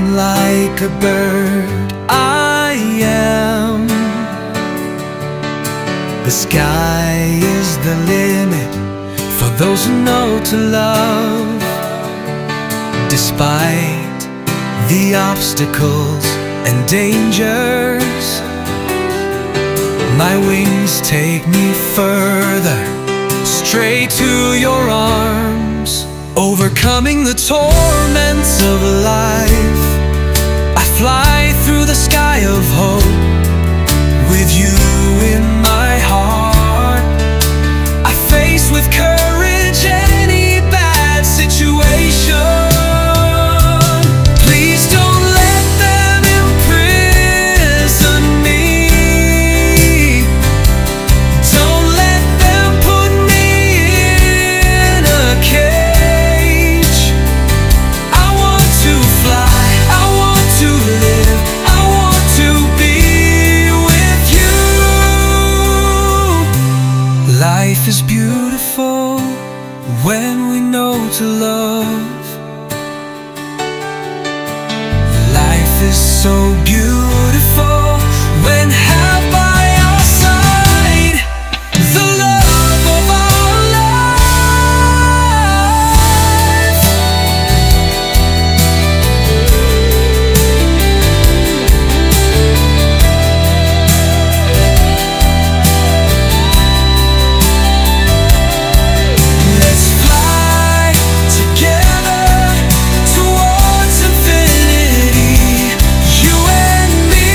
Flying like a bird I am. The sky is the limit for those who know to love. Despite the obstacles and dangers, my wings take me further, straight to your arms. Overcoming the torments of life, I fly through the sky of hope. With you in my heart, I face with courage any bad situation. Please don't let them imprison me. Don't let them put me in a cage. I want to fly, I want to live, I want to be with you. Life is beautiful when we know to love. Life is so beautiful when held by our side, the love of our life. Let's fly together towards infinity. You and me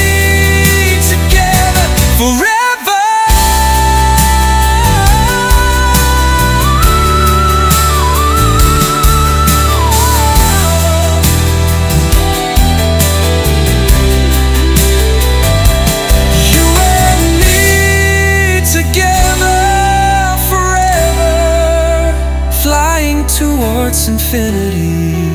together forever. You and me together forever, flying towards infinity.